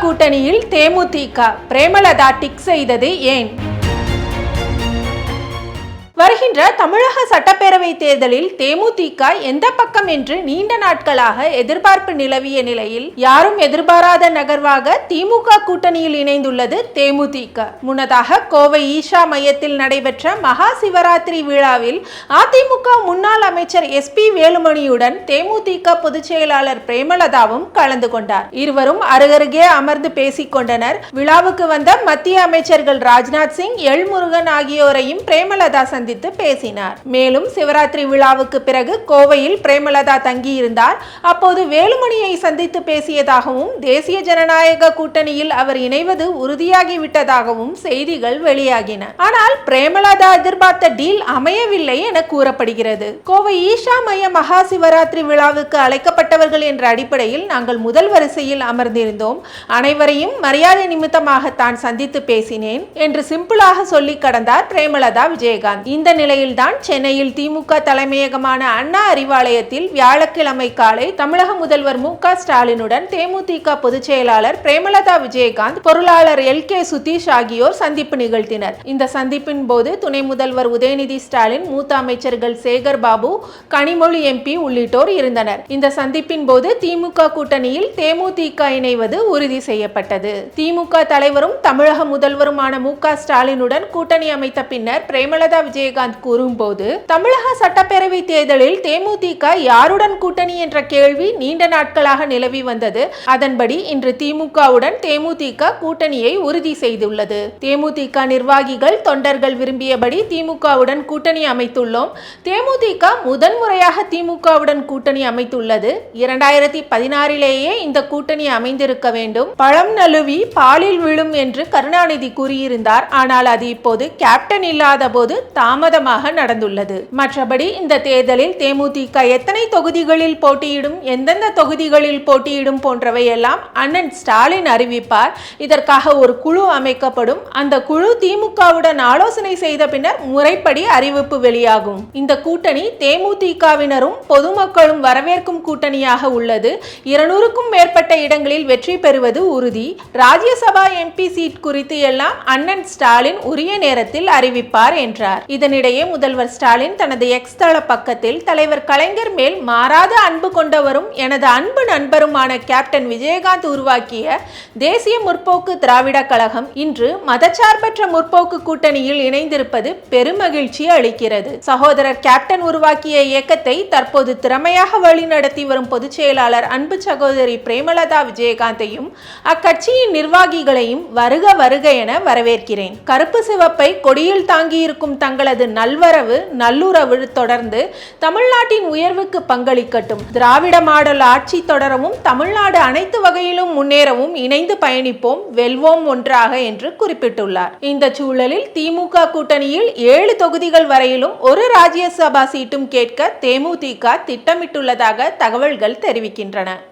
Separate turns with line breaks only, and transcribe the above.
கூட்டணியில் தேமுதிக பிரேமலதா டிக் செய்தது ஏன்? வருகின்ற தமிழக சட்டப்பேரவை தேர்தலில் தேமுதிக எந்த பக்கம் என்று நீண்ட நாட்களாக எதிர்பார்ப்பு நிலவிய நிலையில் யாரும் எதிர்பாராத நகர்வாக திமுக கூட்டணியில் இணைந்துள்ளது தேமுதிக. முன்னதாக கோவை ஈஷா மையத்தில் நடைபெற்ற மகா சிவராத்திரி விழாவில் அதிமுக முன்னாள் அமைச்சர் SP வேலுமணியுடன் தேமுதிக பொதுச் செயலாளர் பிரேமலதாவும் கலந்து கொண்டார். இருவரும் அருகருகே அமர்ந்து பேசிக் கொண்டனர். விழாவுக்கு வந்த மத்திய அமைச்சர்கள் ராஜ்நாத் சிங், எல் முருகன் ஆகியோரையும் பிரேமலதா பேசினார். மேலும் சிவராத்திரி விழாவுக்கு பிறகு கோவையில் பிரேமலதா தங்கியிருந்தார். அப்போது வேலுமணியை சந்தித்து பேசியதாகவும் தேசிய ஜனநாயக கூட்டணியில் அவர் இணைவது உறுதியாகிவிட்டதாகவும் செய்திகள் வெளியாகின. ஆனால் பிரேமலதா எதிர்பார்த்த டீல் அமையவில்லை என கூறப்படுகிறது. கோவை ஈஷா மைய மகா சிவராத்திரி விழாவுக்கு அழைக்கப்பட்டவர்கள் என்ற அடிப்படையில் நாங்கள் முதல் வரிசையில் அமர்ந்திருந்தோம். அனைவரையும் மரியாதை நிமித்தமாக தான் சந்தித்து பேசினேன் என்று சிம்பிளாக சொல்லி கடந்தார் பிரேமலதா விஜயகாந்த். இந்த நிலையில்தான் சென்னையில் திமுக தலைமையகமான அண்ணா அறிவாலயத்தில் வியாழக்கிழமை காலை தமிழக முதல்வர் மு க ஸ்டாலினுடன் தேமுதிக பொதுச் செயலாளர் பிரேமலதா விஜயகாந்த், பொருளாளர் LK சுதீஷ் ஆகியோர் சந்திப்பு நிகழ்த்தினர். இந்த சந்திப்பின் போது துணை முதல்வர் உதயநிதி ஸ்டாலின், மூத்த அமைச்சர்கள் சேகர் பாபு, கனிமொழி MP உள்ளிட்டோர் இருந்தனர். இந்த சந்திப்பின் போது திமுக கூட்டணியில் தேமுதிக இணைவது உறுதி செய்யப்பட்டது. திமுக தலைவரும் தமிழக முதல்வருமான மு க ஸ்டாலினுடன் கூட்டணி அமைத்த பின்னர் பிரேமலதா விஜயகாந்த் கூறும்போது, தமிழக சட்டப்பேரவை தேர்தலில் தேமுதிக யாருடன் கூட்டணி என்ற கேள்வி நீண்ட நாட்களாக நிலவி வந்தது. அதன்படி இன்று திமுகவுடன் தேமுதிக கூட்டணியை உறுதி செய்துள்ளது. தேமுதிக நிர்வாகிகள், தொண்டர்கள் விரும்பியபடி திமுகவுடன் கூட்டணி அமைத்துள்ளோம். தேமுதிக முதன்முறையாக திமுகவுடன் கூட்டணி அமைத்துள்ளது. 2016லேயே இந்த கூட்டணி அமைந்திருக்க வேண்டும். பழம் நழுவி பாலில் விழும் என்று கருணாநிதி கூறியிருந்தார். ஆனால் அது இப்போது கேப்டன் இல்லாத போது தாமதமாக நடந்துள்ளது. மற்றபடி இந்த தேர்தலில் தேமுதிக எத்தனை தொகுதிகளில் போட்டியிடும், எந்தெந்த தொகுதிகளில் போட்டியிடும் போன்றவை எல்லாம் அண்ணன் ஸ்டாலின் அறிவிப்பார். இதற்காக ஒரு குழு அமைக்கப்படும். அந்த குழு திமுகவுடன் ஆலோசனை செய்த பின்னர் முறைப்படி அறிவிப்பு வெளியாகும். இந்த கூட்டணி தேமுதிகவினரும் பொதுமக்களும் வரவேற்கும் கூட்டணியாக உள்ளது. 200க்கும் மேற்பட்ட இடங்களில் வெற்றி பெறுவது உறுதி. ராஜ்யசபா MP சீட் குறித்து எல்லாம் அண்ணன் ஸ்டாலின் உரிய நேரத்தில் அறிவிப்பார் என்றார். இதனிடையே முதல்வர் ஸ்டாலின் தனது எக்ஸ் தள பக்கத்தில் தலைவர் கலைஞர் மேல் மாறாத அன்பு கொண்டவரும் எனது அன்பு நண்பருமான கேப்டன் விஜயகாந்த் உருவாக்கிய தேசிய முற்போக்கு திராவிட கழகம் இன்று மதச்சார்பற்ற முற்போக்கு கூட்டணியில் இணைந்திருப்பது பெருமகிழ்ச்சி அளிக்கிறது. சகோதரர் கேப்டன் உருவாக்கிய இயக்கத்தை தற்போது திறமையாக வழிநடத்தி வரும் பொதுச் செயலாளர் அன்பு சகோதரி பிரேமலதா விஜயகாந்தையும் அக்கட்சியின் நிர்வாகிகளையும் வருக வருக என வரவேற்கிறேன். கருப்பு சிவப்பை கொடியில் தாங்கியிருக்கும் தங்களது நல்வரவு நல்லுறவு தொடர்ந்து தமிழ்நாட்டின் உயர்வுக்கு பங்களிக்கட்டும். திராவிட மாடல் ஆட்சி தொடரவும், தமிழ்நாடு அனைத்து வகையிலும் முன்னேறவும் இணைந்து பயணிப்போம், வெல்வோம் ஒன்றாக என்று குறிப்பிட்டுள்ளார். இந்த சூழலில் திமுக கூட்டணியில் 7 தொகுதிகள் வரையிலும் ஒரு ராஜ்யசபா சீட்டும் கேட்க தேமுதிக திட்டமிட்டுள்ளதாக தகவல்கள் தெரிவிக்கின்றன.